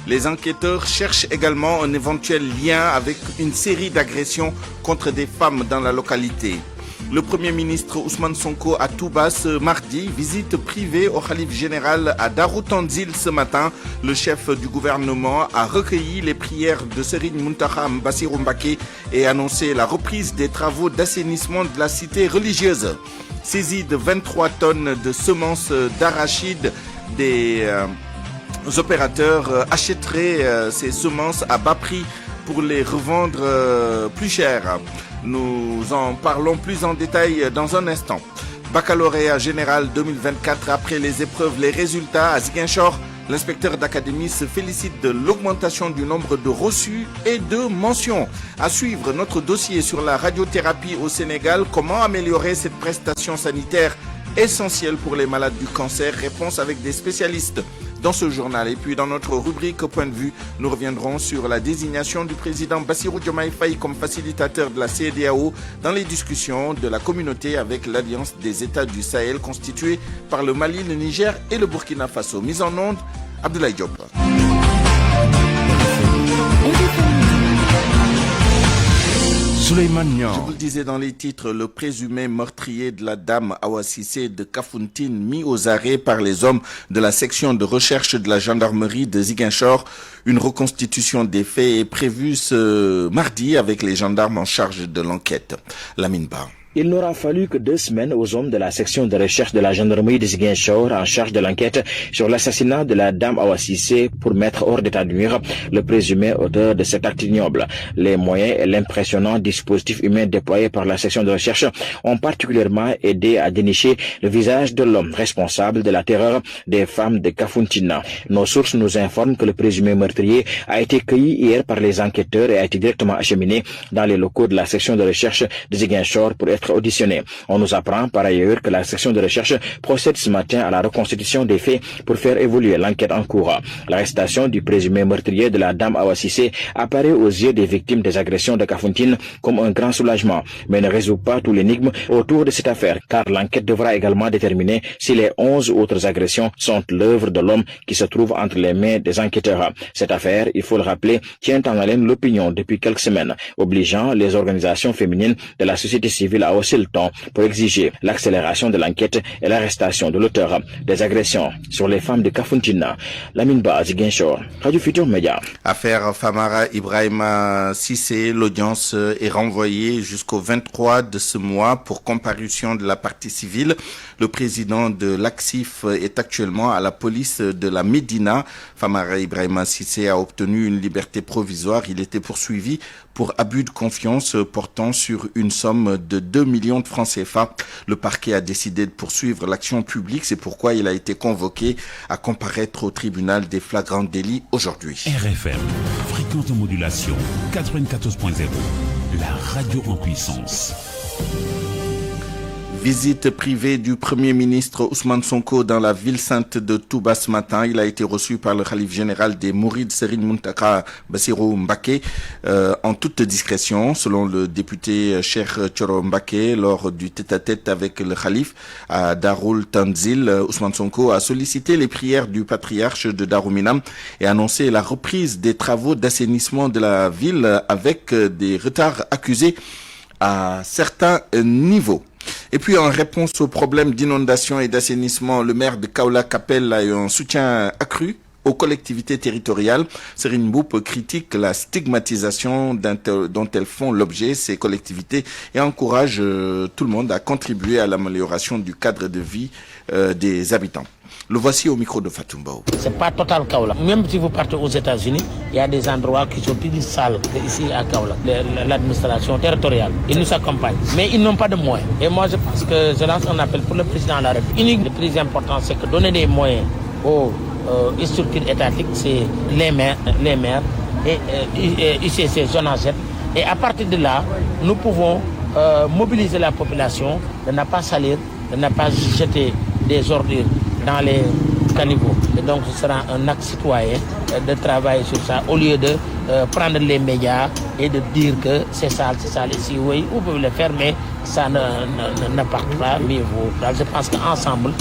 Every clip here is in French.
Les enquêteurs cherchent également un éventuel lien avec une série d'agressions contre des femmes dans la localité. Le Premier ministre Ousmane Sonko à Touba ce mardi, visite privée au Khalife général à Darou Tanzil ce matin. Le chef du gouvernement a recueilli les prières de Serigne Mountakha Bassirou Mbacké et annoncé la reprise des travaux d'assainissement de la cité religieuse. Saisie de 23 tonnes de semences d'arachide, des opérateurs achèteraient ces semences à bas prix pour les revendre plus cher. Nous en parlons plus en détail dans un instant. Baccalauréat général 2024, après les épreuves, les résultats à Ziguinchor. L'inspecteur d'académie se félicite de l'augmentation du nombre de reçus et de mentions. À suivre notre dossier sur la radiothérapie au Sénégal. Comment améliorer cette prestation sanitaire essentielle pour les malades du cancer? Réponse avec des spécialistes dans ce journal. Et puis dans notre rubrique Point de vue, nous reviendrons sur la désignation du président Bassirou Diomaye Faye comme facilitateur de la CEDEAO dans les discussions de la communauté avec l'Alliance des États du Sahel constituée par le Mali, le Niger et le Burkina Faso. Mise en onde, Abdoulaye Diop. Je vous le disais dans les titres, le présumé meurtrier de la dame Awa Cissé de Kafountine mis aux arrêts par les hommes de la section de recherche de la gendarmerie de Ziguinchor. Une reconstitution des faits est prévue ce mardi avec les gendarmes en charge de l'enquête. Lamine Ba. Il n'aura fallu que 2 semaines aux hommes de la section de recherche de la gendarmerie de Ziguinchor en charge de l'enquête sur l'assassinat de la dame Awa Cissé pour mettre hors d'état de nuire le présumé auteur de cet acte ignoble. Les moyens et l'impressionnant dispositif humain déployé par la section de recherche ont particulièrement aidé à dénicher le visage de l'homme responsable de la terreur des femmes de Kafountine. Nos sources nous informent que le présumé meurtrier a été cueilli hier par les enquêteurs et a été directement acheminé dans les locaux de la section de recherche de Ziguinchor pour être auditionné. On nous apprend par ailleurs que la section de recherche procède ce matin à la reconstitution des faits pour faire évoluer l'enquête en cours. L'arrestation du présumé meurtrier de la dame Awa Cissé apparaît aux yeux des victimes des agressions de Kafountine comme un grand soulagement, mais ne résout pas tout l'énigme autour de cette affaire, car l'enquête devra également déterminer si les 11 autres agressions sont l'œuvre de l'homme qui se trouve entre les mains des enquêteurs. Cette affaire, il faut le rappeler, tient en haleine l'opinion depuis quelques semaines, obligeant les organisations féminines de la société civile à hausser le temps pour exiger l'accélération de l'enquête et l'arrestation de l'auteur des agressions sur les femmes de Kafountine. Lamine Ba, Ziguinchor, Radio Futur Média. Affaire Famara Ibrahima Cissé, l'audience est renvoyée jusqu'au 23 de ce mois pour comparution de la partie civile. Le président de l'ACSIF est actuellement à la police de la Médina. Famara Ibrahima Cissé a obtenu une liberté provisoire. Il était poursuivi pour abus de confiance portant sur une somme de 2 millions de francs CFA. Le parquet a décidé de poursuivre l'action publique. C'est pourquoi il a été convoqué à comparaître au tribunal des flagrants délits aujourd'hui. RFM, fréquente modulation 94.0, la radio en puissance. Visite privée du Premier ministre Ousmane Sonko dans la ville sainte de Touba ce matin. Il a été reçu par le Khalife général des Mourides, Serigne Mountakha Bassirou Mbacké, en toute discrétion. Selon le député Cheikh Thioro Mbacké, lors du tête-à-tête avec le Khalife à Darou Tanzil, Ousmane Sonko a sollicité les prières du patriarche de Darou Minam et annoncé la reprise des travaux d'assainissement de la ville avec des retards accusés à certains niveaux. Et puis en réponse aux problèmes d'inondation et d'assainissement, le maire de Kaolack appelle à un soutien accru aux collectivités territoriales. Serigne Mboup critique la stigmatisation dont elles font l'objet, ces collectivités, et encourage tout le monde à contribuer à l'amélioration du cadre de vie des habitants. Le voici au micro de Fatou Mbow. C'est pas total Kaolack. Même si vous partez aux États-Unis, il y a des endroits qui sont plus sales qu'ici à Kaolack. L'administration territoriale, ils nous accompagnent. Mais ils n'ont pas de moyens. Et moi, je pense que je lance un appel pour le président de la République. Le plus important, c'est que donner des moyens aux structures étatiques, c'est les maires et UCC, zone AZ. Et à partir de là, nous pouvons mobiliser la population de ne pas salir, de ne pas jeter des ordures dans les caniveaux. Et donc ce sera un acte citoyen de travailler sur ça au lieu de prendre les médias et de dire que c'est sale ici. Oui, vous pouvez le faire, mais ça n'impacte pas mieux vous. Donc, je pense qu'ensemble,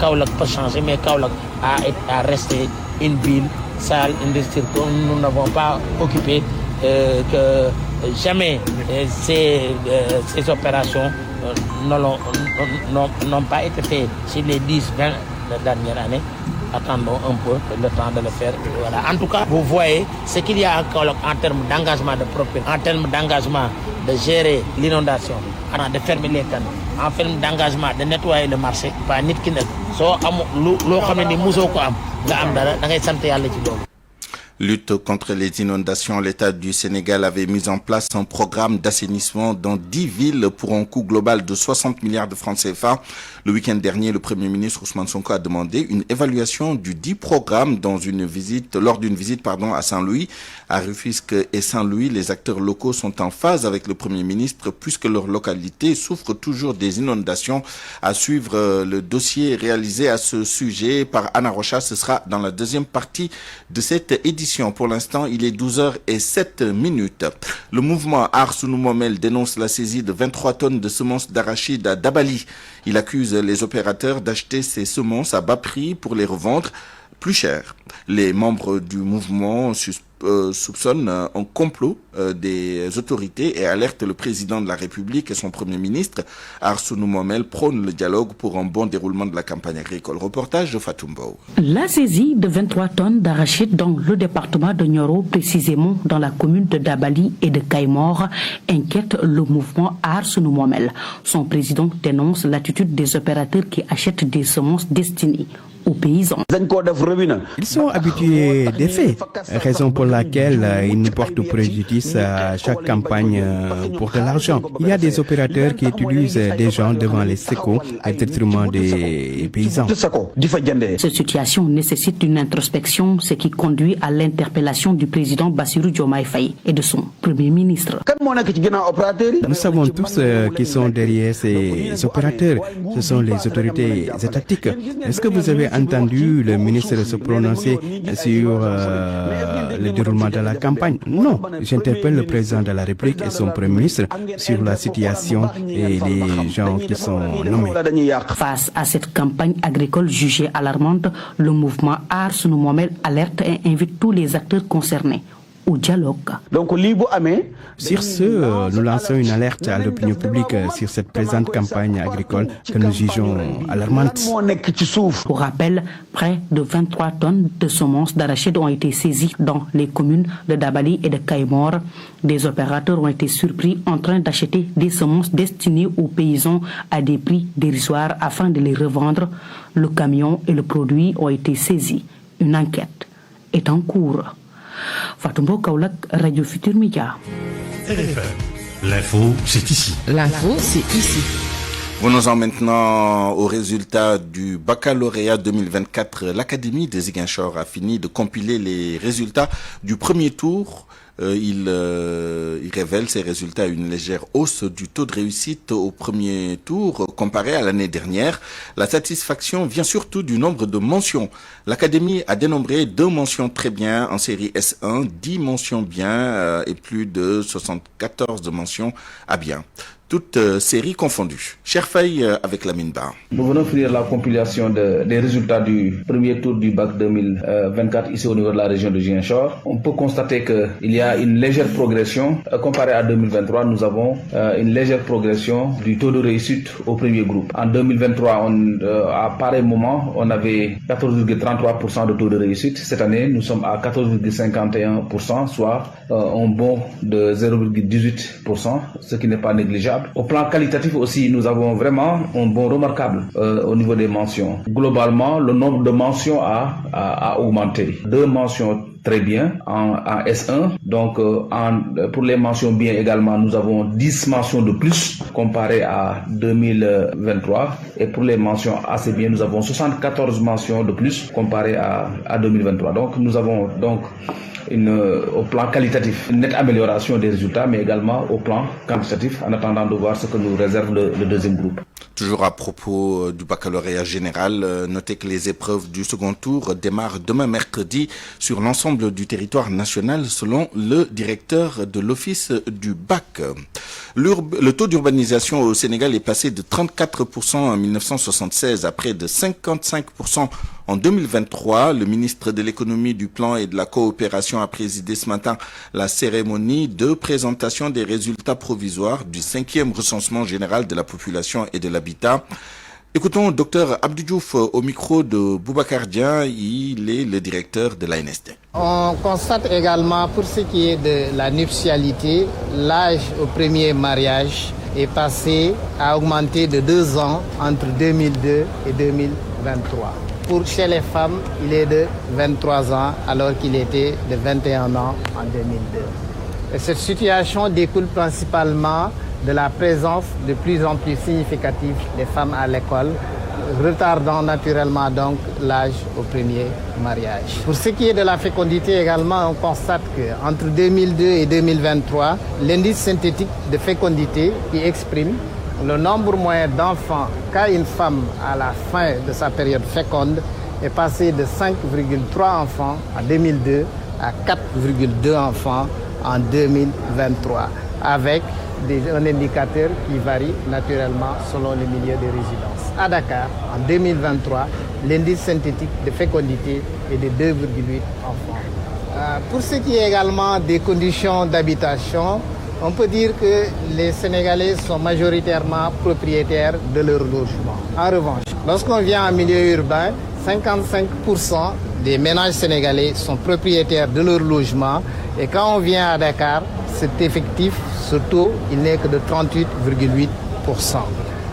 Kaolack peut changer, mais Kaolack a resté une ville salles, industries que nous n'avons pas occupées, que jamais ces opérations n'ont pas été faites sur les 10-20 dernières années. Attendons un peu le temps de le faire. Voilà. En tout cas, vous voyez ce qu'il y a en termes d'engagement de propriété, en termes d'engagement de gérer l'inondation, de fermer les canaux, en termes d'engagement de nettoyer le marché. Pas nit ki nekk soo am loo xam ne ni mosoo ko am nga am dara da ngay sant yàlla ci loolu. Lutte contre les inondations, l'État du Sénégal avait mis en place un programme d'assainissement dans 10 villes pour un coût global de 60 milliards de francs CFA. Le week-end dernier, le Premier ministre Ousmane Sonko a demandé une évaluation du dit programme lors d'une visite à Saint-Louis. À Rufisque et Saint-Louis, les acteurs locaux sont en phase avec le Premier ministre puisque leur localité souffre toujours des inondations. À suivre le dossier réalisé à ce sujet par Anna Rocha, ce sera dans la deuxième partie de cette édition. Pour l'instant, il est 12h07. Le mouvement Aar Sunu Moomel dénonce la saisie de 23 tonnes de semences d'arachide à Dabali. Il accuse les opérateurs d'acheter ces semences à bas prix pour les revendre plus cher. Les membres du mouvement soupçonnent un complot des autorités et alertent le président de la République et son Premier ministre. Aar Sunu Moomel prône le dialogue pour un bon déroulement de la campagne agricole. Reportage de Fatou Mbow. La saisie de 23 tonnes d'arachide dans le département de Nioro, précisément dans la commune de Dabali et de Kayemor, inquiète le mouvement Aar Sunu Moomel. Son président dénonce l'attitude des opérateurs qui achètent des semences destinées aux paysans. Ils sont habitués des faits, raison pour laquelle ils nous portent préjudice à chaque campagne pour de l'argent. Il y a des opérateurs qui utilisent des gens devant les sécos au détriment des paysans. Cette situation nécessite une introspection, ce qui conduit à l'interpellation du président Bassirou Diomaye Faye et de son Premier ministre. Nous savons tous qui sont derrière ces opérateurs. Ce sont les autorités étatiques. Est-ce que vous avez entendu le ministre se prononcer sur le déroulement de la campagne? Non. J'interpelle le président de la République et son Premier ministre sur la situation et les gens qui sont nommés. Face à cette campagne agricole jugée alarmante, le mouvement Aar Sunu Moomel alerte et invite tous les acteurs concernés au dialogue. Sur ce, nous lançons une alerte à l'opinion publique sur cette présente campagne agricole que nous jugeons alarmante. Pour rappel, près de 23 tonnes de semences d'arachide ont été saisies dans les communes de Dabali et de Kayemor. Des opérateurs ont été surpris en train d'acheter des semences destinées aux paysans à des prix dérisoires afin de les revendre. Le camion et le produit ont été saisis. Une enquête est en cours. Fatou Kaulak, Radio Futur Média. L'info, c'est ici. L'info, c'est ici. Venons-en maintenant aux résultats du baccalauréat 2024. L'Académie de Ziguinchor a fini de compiler les résultats du premier tour. Il révèle ces résultats à une légère hausse du taux de réussite au premier tour comparé à l'année dernière. La satisfaction vient surtout du nombre de mentions. L'Académie a dénombré 2 mentions très bien en série S1, 10 mentions bien et plus de 74 mentions à bien. Toutes séries confondues. Cher Faye avec Lamine Ba. Nous venons finir la compilation des résultats du premier tour du bac 2024 ici au niveau de la région de Ziguinchor. On peut constater qu'il y a une légère progression. Comparé à 2023, nous avons une légère progression du taux de réussite au premier groupe. En 2023, à pareil moment, on avait 14,33% de taux de réussite. Cette année, nous sommes à 14,51%, soit un bond de 0,18%, ce qui n'est pas négligeable. Au plan qualitatif aussi, nous avons vraiment un bond remarquable au niveau des mentions. Globalement, le nombre de mentions a augmenté. 2 mentions très bien en S1. Donc, pour les mentions bien également, nous avons 10 mentions de plus comparé à 2023. Et pour les mentions assez bien, nous avons 74 mentions de plus comparé à 2023. Donc, nous avons au plan qualitatif une nette amélioration des résultats, mais également au plan quantitatif, en attendant de voir ce que nous réserve le deuxième groupe. Toujours à propos du baccalauréat général, notez que les épreuves du second tour démarrent demain mercredi sur l'ensemble du territoire national selon le directeur de l'office du bac. Le taux d'urbanisation au Sénégal est passé de 34% en 1976 à près de 55% En 2023, le ministre de l'économie, du plan et de la coopération a présidé ce matin la cérémonie de présentation des résultats provisoires du 5e recensement général de la population et de l'habitat. Écoutons Dr Abdou Diouf au micro de Boubacar Dia, il est le directeur de l'ANSD. On constate également pour ce qui est de la nuptialité, l'âge au premier mariage est passé à augmenter de 2 ans entre 2002 et 2023. Pour chez les femmes, il est de 23 ans alors qu'il était de 21 ans en 2002. Et cette situation découle principalement de la présence de plus en plus significative des femmes à l'école, retardant naturellement donc l'âge au premier mariage. Pour ce qui est de la fécondité également, on constate qu'entre 2002 et 2023, l'indice synthétique de fécondité qui exprime le nombre moyen d'enfants qu'a une femme à la fin de sa période féconde est passé de 5,3 enfants en 2002 à 4,2 enfants en 2023, avec un indicateur qui varie naturellement selon le milieu de résidence. À Dakar, en 2023, l'indice synthétique de fécondité est de 2,8 enfants. Pour ce qui est également des conditions d'habitation, on peut dire que les Sénégalais sont majoritairement propriétaires de leur logement. En revanche, lorsqu'on vient en milieu urbain, 55% des ménages sénégalais sont propriétaires de leur logement. Et quand on vient à Dakar, cet effectif, ce taux, il n'est que de 38,8%.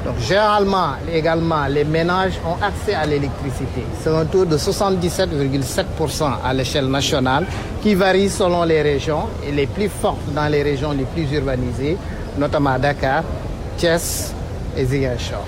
Donc généralement, également, les ménages ont accès à l'électricité. C'est un taux de 77,7% à l'échelle nationale qui varie selon les régions et les plus fortes dans les régions les plus urbanisées, notamment Dakar, Thiès et Ziguinchor.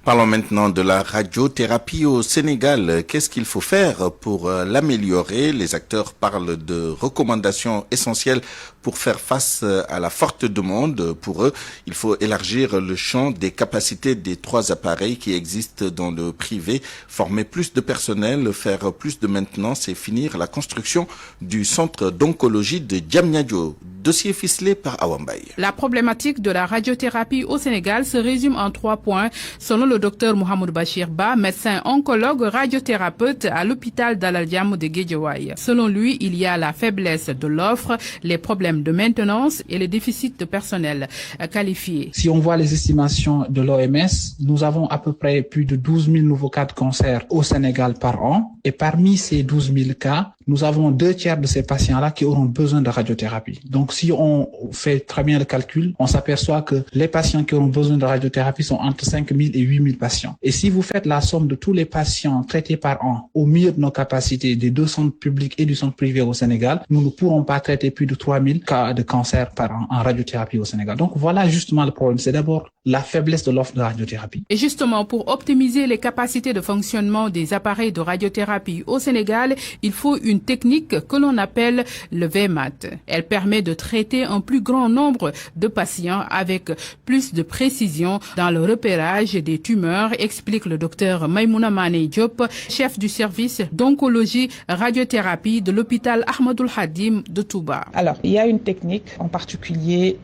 Parlons maintenant de la radiothérapie au Sénégal. Qu'est-ce qu'il faut faire pour l'améliorer? Les acteurs parlent de recommandations essentielles pour faire face à la forte demande. Pour eux, il faut élargir le champ des capacités des 3 appareils qui existent dans le privé, former plus de personnel, faire plus de maintenance et finir la construction du centre d'oncologie de Diamniadio. Dossier ficelé par Awambaye. La problématique de la radiothérapie au Sénégal se résume en 3 points, selon le docteur Mohamed Bachir Ba, médecin oncologue radiothérapeute à l'hôpital Dalal Jamm de Guédiawaye. Selon lui, il y a la faiblesse de l'offre, les problèmes de maintenance et les déficits de personnel qualifié. Si on voit les estimations de l'OMS, nous avons à peu près plus de 12 000 nouveaux cas de cancer au Sénégal par an. Et parmi ces 12 000 cas, nous avons 2/3 de ces patients-là qui auront besoin de radiothérapie. Donc, si on fait très bien le calcul, on s'aperçoit que les patients qui auront besoin de radiothérapie sont entre 5 000 et 8 000 patients. Et si vous faites la somme de tous les patients traités par an, au mieux de nos capacités des 2 centres publics et du centre privé au Sénégal, nous ne pourrons pas traiter plus de 3 000 cas de cancer par an en radiothérapie au Sénégal. Donc, voilà justement le problème. C'est d'abord la faiblesse de l'offre de radiothérapie. Et justement, pour optimiser les capacités de fonctionnement des appareils de radiothérapie au Sénégal, il faut une technique que l'on appelle le VMAT. Elle permet de traiter un plus grand nombre de patients avec plus de précision dans le repérage des tumeurs, explique le docteur Maïmouna Mané Diop, chef du service d'oncologie radiothérapie de l'hôpital Ahmadoul Hadim de Touba. Alors, il y a une technique en particulier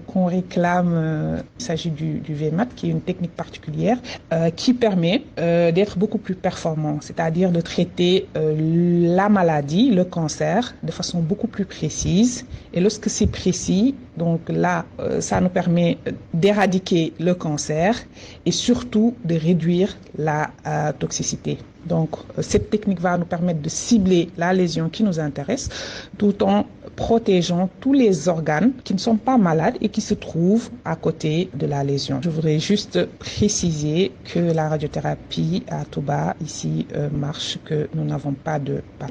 qu'on réclame, il s'agit du VMAT, qui est une technique particulière qui permet d'être beaucoup plus performant, c'est-à-dire de traiter la maladie, le cancer, de façon beaucoup plus précise. Et lorsque c'est précis, donc là, ça nous permet d'éradiquer le cancer et surtout de réduire la toxicité. Donc, cette technique va nous permettre de cibler la lésion qui nous intéresse tout en protégeant tous les organes qui ne sont pas malades et qui se trouvent à côté de la lésion. Je voudrais juste préciser que la radiothérapie à Touba ici marche, que nous n'avons pas de panne.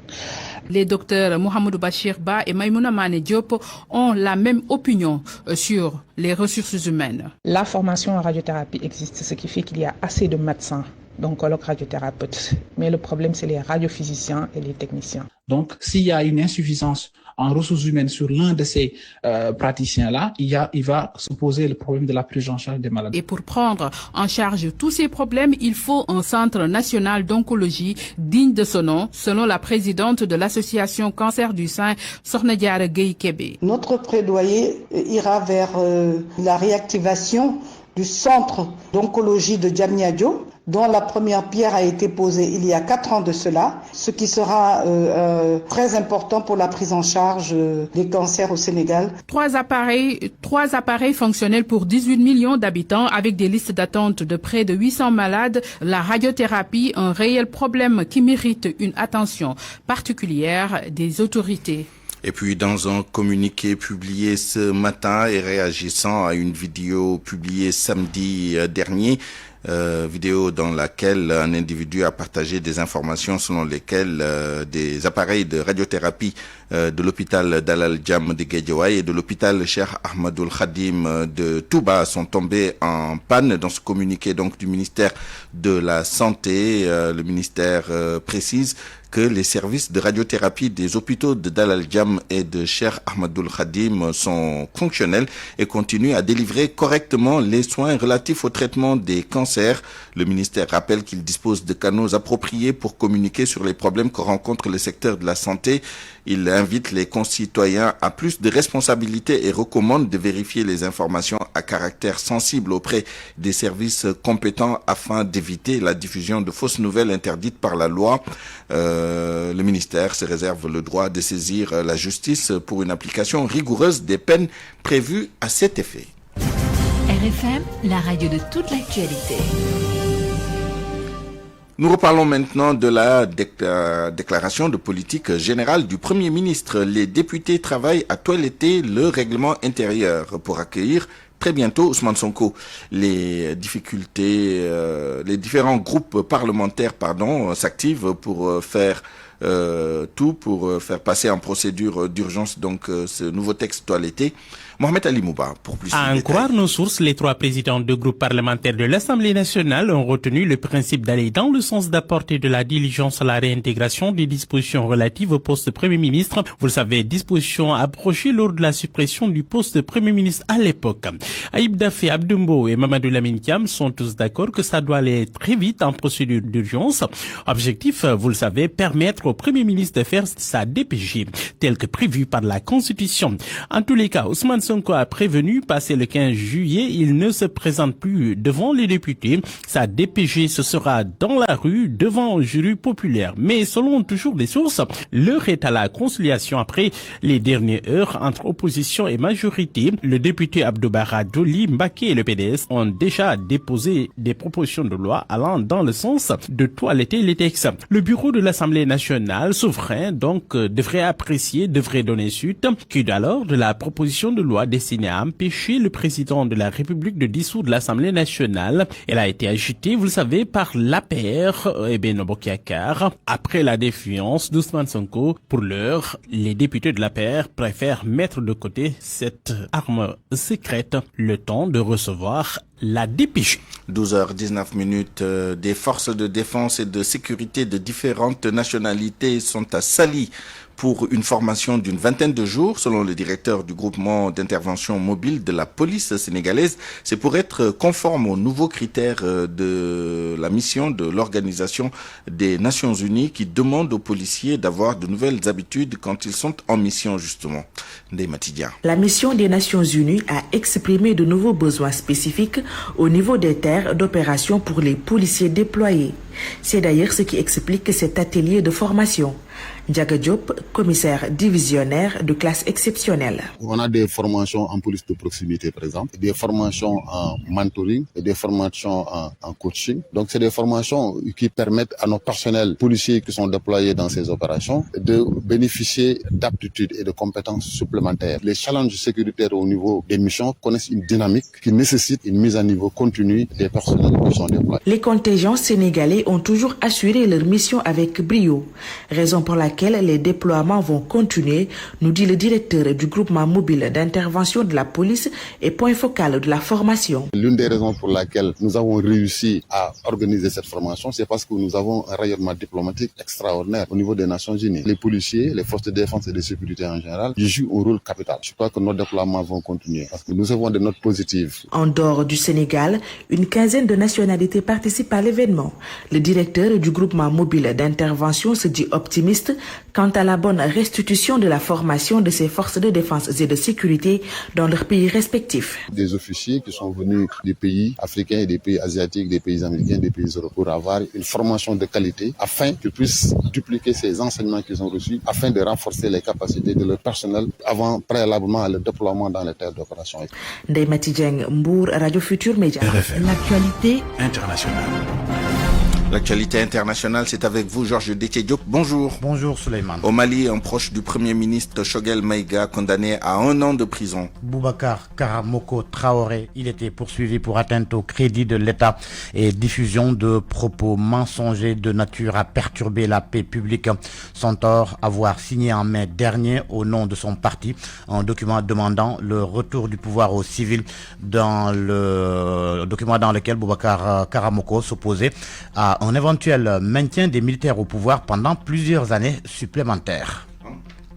Les docteurs Mohamed Bachir Ba et Maïmouna Mané Diop ont la même opinion sur les ressources humaines. La formation en radiothérapie existe, ce qui fait qu'il y a assez de médecins, d'oncologues radiothérapeutes. Mais le problème, c'est les radiophysiciens et les techniciens. Donc, s'il y a une insuffisance en ressources humaines sur l'un de ces praticiens-là, il va se poser le problème de la prise en charge des malades. Et pour prendre en charge tous ces problèmes, il faut un centre national d'oncologie digne de ce nom, selon la présidente de l'association Cancer du sein, Sokhna Diarra Gueye Kébé. Notre plaidoyer ira vers la réactivation du centre d'oncologie de Diamniadio dont la première pierre a été posée il y a 4 ans de cela, ce qui sera très important pour la prise en charge des cancers au Sénégal. 3 appareils fonctionnels pour 18 millions d'habitants avec des listes d'attente de près de 800 malades. La radiothérapie, un réel problème qui mérite une attention particulière des autorités. Et puis dans un communiqué publié ce matin et réagissant à une vidéo publiée samedi dernier, vidéo dans laquelle un individu a partagé des informations selon lesquelles des appareils de radiothérapie de l'hôpital Dalal Jamm de Guédiawaye et de l'hôpital Cheikh Ahmadoul Khadim de Touba sont tombés en panne. Dans ce communiqué donc du ministère de la Santé, le ministère précise que les services de radiothérapie des hôpitaux de Dalal Jamm et de Cheikh Ahmadoul Khadim sont fonctionnels et continuent à délivrer correctement les soins relatifs au traitement des cancers. Le ministère rappelle qu'il dispose de canaux appropriés pour communiquer sur les problèmes que rencontre le secteur de la santé. Il invite les concitoyens à plus de responsabilités et recommande de vérifier les informations à caractère sensible auprès des services compétents afin d'éviter la diffusion de fausses nouvelles interdites par la loi. Le ministère se réserve le droit de saisir la justice pour une application rigoureuse des peines prévues à cet effet. RFM, la radio de toute l'actualité. Nous reparlons maintenant de la déclaration de politique générale du Premier ministre. Les députés travaillent à toiletter le règlement intérieur pour accueillir très bientôt Ousmane Sonko. Les différents groupes parlementaires, s'activent pour faire tout pour faire passer en procédure d'urgence donc ce nouveau texte toiletté. Mohamed Ali Mouba pour plus de détails. À en croire nos sources, les 3 présidents de groupes parlementaires de l'Assemblée nationale ont retenu le principe d'aller dans le sens d'apporter de la diligence à la réintégration des dispositions relatives au poste de Premier ministre. Vous le savez, dispositions approchées lors de la suppression du poste de Premier ministre à l'époque. Aïb Dafé, Abdoumbo et Mamadou Lamine Thiam sont tous d'accord que ça doit aller très vite en procédure d'urgence. Objectif, vous le savez, permettre au Premier ministre de faire sa DPG, tel que prévu par la Constitution. En tous les cas, Ousmane Sonko a prévenu, passé le 15 juillet, il ne se présente plus devant les députés. Sa DPG, ce sera dans la rue, devant un jury populaire. Mais selon toujours les sources, l'heure est à la conciliation après les dernières heures entre opposition et majorité. Le député Abdoubara Doli Mbaké et le PDS ont déjà déposé des propositions de loi allant dans le sens de toiletter les textes. Le bureau de l'Assemblée nationale, souverain, donc, devrait donner suite. Qu'est alors de la proposition de loi destinée à empêcher le président de la République de dissoudre l'Assemblée nationale. Elle a été agitée, vous le savez, par l'APR et Benno Bokk Yakaar. Après la défiance d'Ousmane Sonko, pour l'heure, les députés de l'APR préfèrent mettre de côté cette arme secrète, le temps de recevoir la DPG. 12h19, des forces de défense et de sécurité de différentes nationalités sont à Saly pour une formation d'une 20aine de jours, selon le directeur du groupement d'intervention mobile de la police sénégalaise. C'est pour être conforme aux nouveaux critères de la mission de l'Organisation des Nations Unies qui demande aux policiers d'avoir de nouvelles habitudes quand ils sont en mission, justement. Ndeye Matidia. La mission des Nations Unies a exprimé de nouveaux besoins spécifiques au niveau des terres d'opération pour les policiers déployés. C'est d'ailleurs ce qui explique cet atelier de formation. Ndiaga Diop, commissaire divisionnaire de classe exceptionnelle. On a des formations en police de proximité, par exemple, des formations en mentoring et des formations en coaching. Donc, c'est des formations qui permettent à nos personnels policiers qui sont déployés dans ces opérations de bénéficier d'aptitudes et de compétences supplémentaires. Les challenges sécuritaires au niveau des missions connaissent une dynamique qui nécessite une mise à niveau continue des personnels qui sont déployés. Les contingents sénégalais ont toujours assuré leur mission avec brio, raison pour laquelle les déploiements vont continuer, nous dit le directeur du groupement mobile d'intervention de la police et point focal de la formation. L'une des raisons pour laquelle nous avons réussi à organiser cette formation, c'est parce que nous avons un rayonnement diplomatique extraordinaire au niveau des Nations Unies. Les policiers, les forces de défense et de sécurité en général, jouent un rôle capital. Je crois que nos déploiements vont continuer parce que nous avons des notes positives. En dehors du Sénégal, une quinzaine de nationalités participent à l'événement. Le Le directeur du groupement mobile d'intervention se dit optimiste quant à la bonne restitution de la formation de ces forces de défense et de sécurité dans leurs pays respectifs. Des officiers qui sont venus des pays africains, des pays asiatiques, des pays américains, des pays européens pour avoir une formation de qualité afin qu'ils puissent dupliquer ces enseignements qu'ils ont reçus afin de renforcer les capacités de leur personnel préalablement à le déploiement dans les terres d'opération. Ndeye Mati Dieng, Mbour, Radio Futur Média. L'actualité internationale. L'actualité internationale, c'est avec vous, Georges Déthié Diop. Bonjour. Bonjour, Souleymane. Au Mali, un proche du Premier ministre Choguel Maïga condamné à 1 an de prison. Boubacar Karamoko Traoré, il était poursuivi pour atteinte au crédit de l'État et diffusion de propos mensongers de nature à perturber la paix publique. Son tort, avoir signé en mai dernier au nom de son parti un document demandant le retour du pouvoir aux civils, dans le document dans lequel Boubacar Karamoko s'opposait à un éventuel maintien des militaires au pouvoir pendant plusieurs années supplémentaires.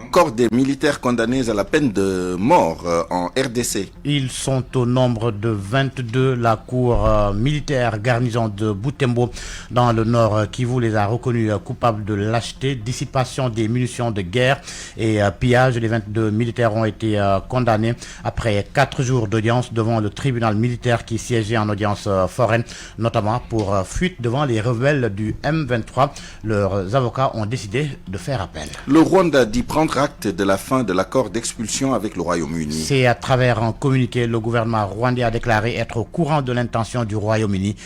Encore des militaires condamnés à la peine de mort en RDC. Ils sont au nombre de 22. La cour militaire garnison de Butembo dans le nord Kivu les a reconnus coupables de lâcheté, dissipation des munitions de guerre et pillage. Les 22 militaires ont été condamnés après 4 jours d'audience devant le tribunal militaire qui siégeait en audience foraine, notamment pour fuite devant les rebelles du M23. Leurs avocats ont décidé de faire appel. Le Rwanda dit prendre acte de la fin de l'accord d'expulsion avec le Royaume-Uni. C'est à travers un communiqué, le gouvernement rwandais a déclaré être au courant de l'intention du Royaume-Uni.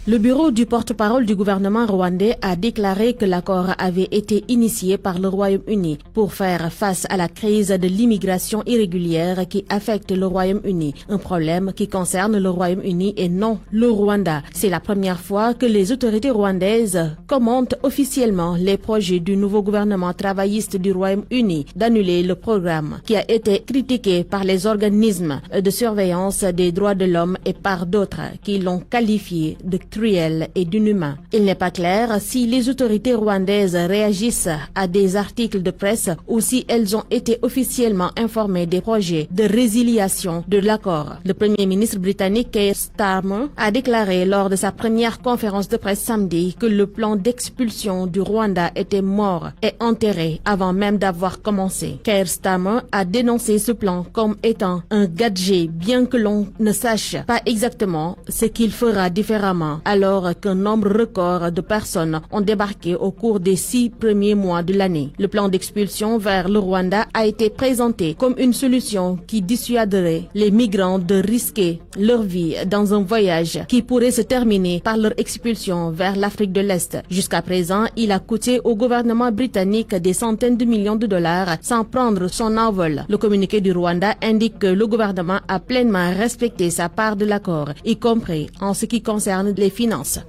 Le bureau du porte-parole du gouvernement rwandais a déclaré que l'accord avait été initié par le Royaume-Uni pour faire face à la crise de l'immigration irrégulière qui affecte le Royaume-Uni, un problème qui concerne le Royaume-Uni et non le Rwanda. C'est la première fois que les autorités rwandaises commentent officiellement les projets du nouveau gouvernement travailliste du Royaume-Uni d'annuler le programme qui a été critiqué par les organismes de surveillance des droits de l'homme et par d'autres qui l'ont qualifié de cruel et d'inhumain. Il n'est pas clair si les autorités rwandaises réagissent à des articles de presse ou si elles ont été officiellement informées des projets de résiliation de l'accord. Le Premier ministre britannique Keir Starmer a déclaré lors de sa première conférence de presse samedi que le plan d'expulsion du Rwanda était mort et enterré avant même d'avoir commencé. Keir Starmer a dénoncé ce plan comme étant un gadget, bien que l'on ne sache pas exactement ce qu'il fera différemment, alors qu'un nombre record de personnes ont débarqué au cours des 6 premiers mois de l'année. Le plan d'expulsion vers le Rwanda a été présenté comme une solution qui dissuaderait les migrants de risquer leur vie dans un voyage qui pourrait se terminer par leur expulsion vers l'Afrique de l'Est. Jusqu'à présent, il a coûté au gouvernement britannique des centaines de millions de dollars sans prendre son envol. Le communiqué du Rwanda indique que le gouvernement a pleinement respecté sa part de l'accord, y compris en ce qui concerne les finances.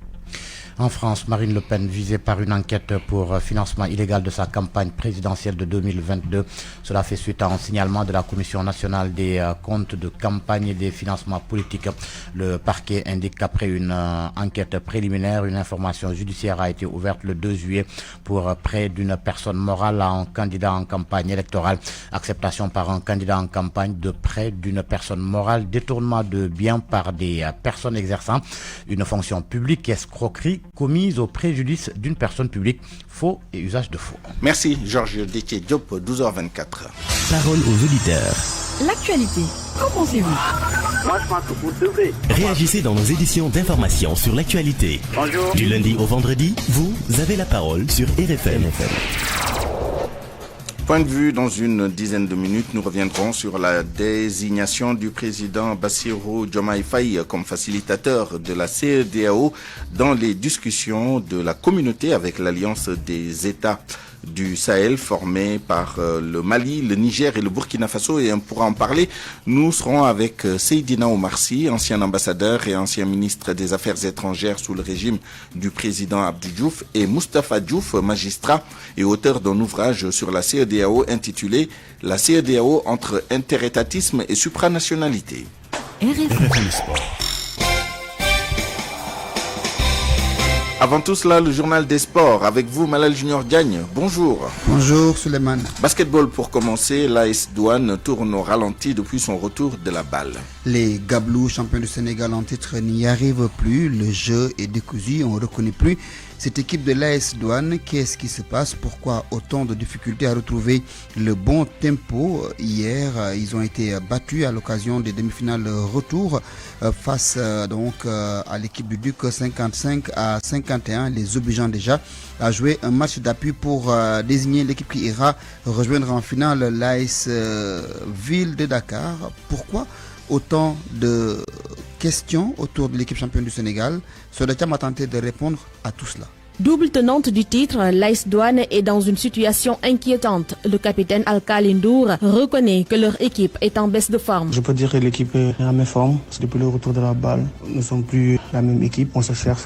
En France, Marine Le Pen visée par une enquête pour financement illégal de sa campagne présidentielle de 2022. Cela fait suite à un signalement de la Commission nationale des comptes de campagne et des financements politiques. Le parquet indique qu'après une enquête préliminaire, une information judiciaire a été ouverte le 2 juillet pour près d'une personne morale à un candidat en campagne électorale. Acceptation par un candidat en campagne de près d'une personne morale, détournement de biens par des personnes exerçant une fonction publique, escroquerie commise au préjudice d'une personne publique, faux et usage de faux. Merci Georges Déthié Diop, 12h24. Parole aux auditeurs. L'actualité, qu'en pensez-vous? Moi, je pense que vous devez. Réagissez dans nos éditions d'information sur l'actualité. Bonjour. Du lundi au vendredi, vous avez la parole sur RFM. Point de vue, dans une dizaine de minutes, nous reviendrons sur la désignation du président Bassirou Diomaye Faye comme facilitateur de la CEDEAO dans les discussions de la communauté avec l'Alliance des États du Sahel formée par le Mali, le Niger et le Burkina Faso. Et pour en parler, nous serons avec Seydina Oumar Sy, ancien ambassadeur et ancien ministre des Affaires étrangères sous le régime du président Abdou Diouf, et Moustapha Diouf, magistrat et auteur d'un ouvrage sur la CEDEAO intitulé « La CEDEAO entre interétatisme et Avant tout cela, le journal des sports. Avec vous, Malal Junior Diagne. Bonjour. Bonjour, Suleiman. Basketball pour commencer. L'AS Douane tourne au ralenti depuis son retour de la balle. Les Gablous, champions du Sénégal en titre, n'y arrivent plus. Le jeu est décousu. On ne reconnaît plus cette équipe de l'AS Douane. Qu'est-ce qui se passe? Pourquoi autant de difficultés à retrouver le bon tempo? Hier, ils ont été battus à l'occasion des demi-finales retour face à l'équipe du Duc 55-51, les obligeant déjà à jouer un match d'appui pour désigner l'équipe qui ira rejoindre en finale l'AS Ville de Dakar. Pourquoi autant de questions autour de l'équipe championne du Sénégal? Sodatia m'a tenté de répondre à tout cela. Double tenante du titre, l'AS Douane est dans une situation inquiétante. Le capitaine Alkali Ndour reconnaît que leur équipe est en baisse de forme. Je peux dire que l'équipe est à mes formes. Depuis le retour de la balle, nous ne sommes plus la même équipe. On se cherche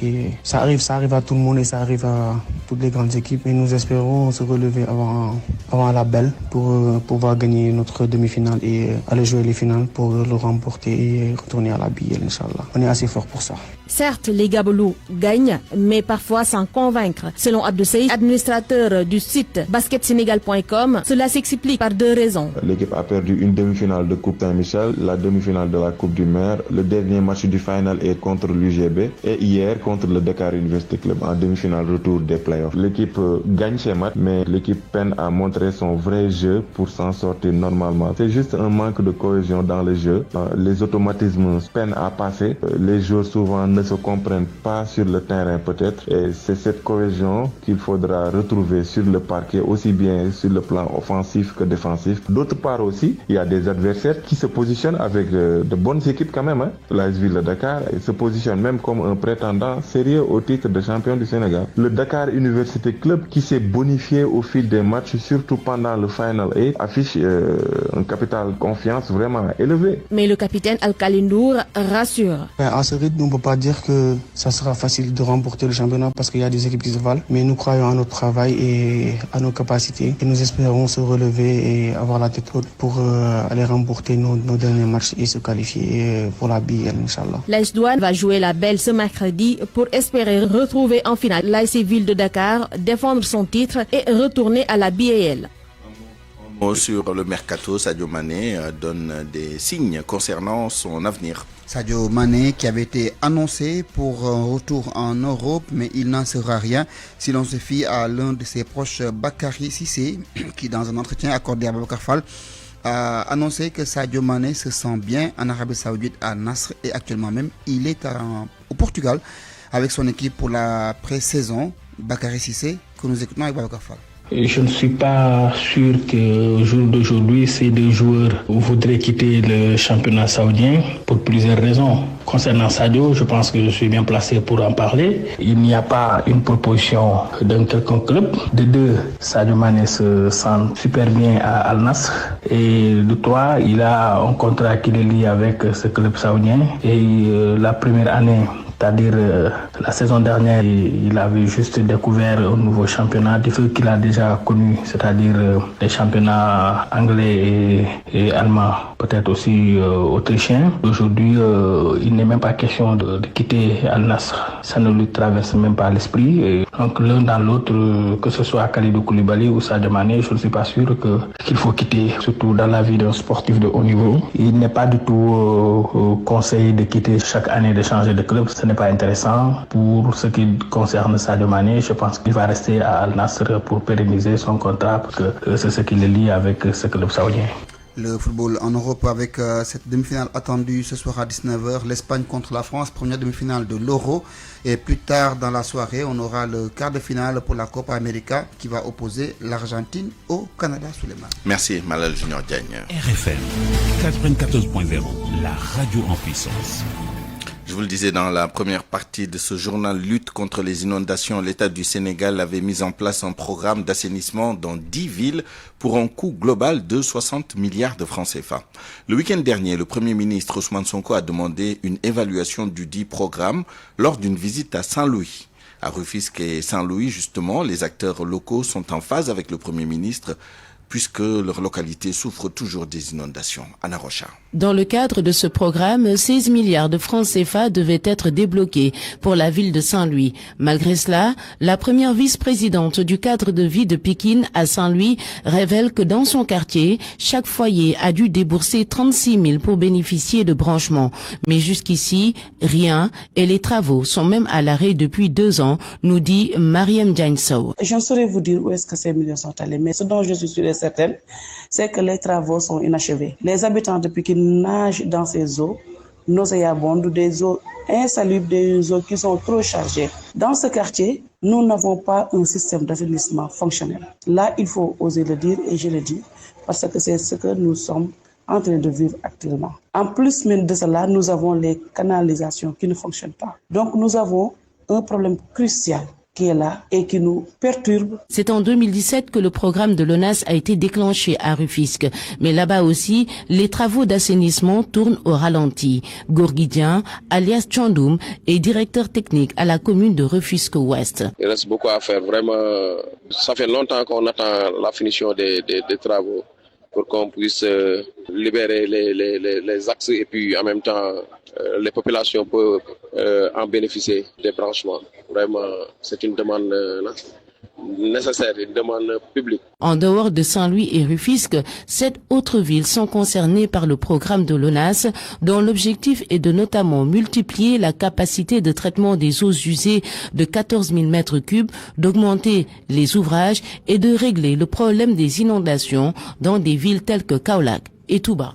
et ça arrive à tout le monde et ça arrive à toutes les grandes équipes. Et nous espérons se relever avant la belle pour pouvoir gagner notre demi-finale et aller jouer les finales pour le remporter et retourner à la BL, Inch'Allah. On est assez fort pour ça. Certes, les Gabolous gagnent, mais parfois sans convaincre. Selon Abdou Sey, administrateur du site basketsenegal.com, cela s'explique par deux raisons. L'équipe a perdu une demi-finale de Coupe Saint-Michel, la demi-finale de la Coupe du Maire, le dernier match du final est contre l'UGB et hier contre le Dakar University Club en demi-finale retour des playoffs. L'équipe gagne ses matchs, mais l'équipe peine à montrer son vrai jeu pour s'en sortir normalement. C'est juste un manque de cohésion dans le jeu. Les automatismes peinent à passer. Les joueurs souvent ne se comprennent pas sur le terrain peut-être et c'est cette cohésion qu'il faudra retrouver sur le parquet aussi bien sur le plan offensif que défensif. D'autre part aussi, il y a des adversaires qui se positionnent avec de bonnes équipes quand même. L'AS Ville de Dakar se positionne même comme un prétendant sérieux au titre de champion du Sénégal. Le Dakar University Club qui s'est bonifié au fil des matchs, surtout pendant le Final 8, affiche un capital confiance vraiment élevé. Mais le capitaine Alkali Ndour rassure. À ce rythme, on ne peut pas dire que ça sera facile de remporter le championnat parce qu'il y a des équipes qui se valent. Mais nous croyons à notre travail et à nos capacités. Et nous espérons se relever et avoir la tête haute pour aller remporter nos derniers matchs et se qualifier pour la BL, Inch'Allah. L'AS Douane va jouer la belle ce mercredi pour espérer retrouver en finale l'AS Ville de Dakar, défendre son titre et retourner à la BAL. Sur le mercato, Sadio Mané donne des signes concernant son avenir. Sadio Mané qui avait été annoncé pour un retour en Europe, mais il n'en sera rien si l'on se fie à l'un de ses proches, Bakary Cissé, qui dans un entretien accordé à Babacar Fall a annoncé que Sadio Mané se sent bien en Arabie Saoudite à Nasr et actuellement même il est au Portugal avec son équipe pour la pré-saison. Bakary Cissé, que nous écoutons avec Babacar Fall. Je ne suis pas sûr qu'au jour d'aujourd'hui, ces deux joueurs voudraient quitter le championnat saoudien pour plusieurs raisons. Concernant Sadio, je pense que je suis bien placé pour en parler. Il n'y a pas une proposition d'un quelconque club. De deux, Sadio Mané se sent super bien à Al Nassr. Et de trois, il a un contrat qui le lie avec ce club saoudien. Et la première année, c'est-à-dire la saison dernière, il avait juste découvert un nouveau championnat du feu qu'il a déjà connu, c'est-à-dire les championnats anglais et allemands, peut-être aussi autrichiens. Aujourd'hui, il n'est même pas question de quitter Al Nassr. Ça ne lui traverse même pas l'esprit. Et donc l'un dans l'autre, que ce soit Kalidou Koulibaly ou Sadio Mané, je ne suis pas sûr qu'il faut quitter, surtout dans la vie d'un sportif de haut niveau. Il n'est pas du tout conseillé de quitter chaque année, de changer de club. Ce n'est pas intéressant. Pour ce qui concerne Sadio Mané, je pense qu'il va rester à Al Nassr pour pérenniser son contrat parce que c'est ce qui le lie avec ce club saoudien. Le football en Europe avec cette demi-finale attendue ce soir à 19h, l'Espagne contre la France, première demi-finale de l'Euro. Et plus tard dans la soirée, on aura le quart de finale pour la Copa América qui va opposer l'Argentine au Canada, Souleymane. Merci Malal Junior Diagne. RFM 94.0, la radio en puissance. Je vous le disais dans la première partie de ce journal lutte contre les inondations, l'État du Sénégal avait mis en place un programme d'assainissement dans 10 villes pour un coût global de 60 milliards de francs CFA. Le week-end dernier, le Premier ministre Ousmane Sonko a demandé une évaluation du dit programme lors d'une visite à Saint-Louis. À Rufisque et Saint-Louis, justement, les acteurs locaux sont en phase avec le Premier ministre puisque leur localité souffre toujours des inondations. Anna Rocha. Dans le cadre de ce programme, 16 milliards de francs CFA devaient être débloqués pour la ville de Saint-Louis. Malgré cela, la première vice-présidente du cadre de vie de Pékin à Saint-Louis révèle que dans son quartier, chaque foyer a dû débourser 36 000 pour bénéficier de branchements. Mais jusqu'ici, rien et les travaux sont même à l'arrêt depuis 2 ans, nous dit Mariam Diagne-Sow. Je ne saurais vous dire où est-ce que ces millions sont allés, mais ce dont je suis sûre et certaine, c'est que les travaux sont inachevés. Les habitants de Pékin nagent dans ces eaux nauséabondes, des eaux insalubres, des eaux qui sont trop chargées. Dans ce quartier, nous n'avons pas un système d'assainissement fonctionnel. Là, il faut oser le dire et je le dis parce que c'est ce que nous sommes en train de vivre actuellement. En plus même de cela, nous avons les canalisations qui ne fonctionnent pas. Donc nous avons un problème crucial qui est là et qui nous perturbe. C'est en 2017 que le programme de l'ONAS a été déclenché à Rufisque. Mais là-bas aussi, les travaux d'assainissement tournent au ralenti. Gourguidien, alias Tchandoum, est directeur technique à la commune de Rufisque-Ouest. Il reste beaucoup à faire. Vraiment, ça fait longtemps qu'on attend la finition des travaux pour qu'on puisse libérer les axes et puis en même temps les populations peuvent en bénéficier des branchements. Vraiment, c'est une demande nécessaire, une demande publique. En dehors de Saint-Louis et Rufisque, 7 autres villes sont concernées par le programme de l'ONAS, dont l'objectif est de notamment multiplier la capacité de traitement des eaux usées de 14 000 mètres cubes, d'augmenter les ouvrages et de régler le problème des inondations dans des villes telles que Kaolack et Touba.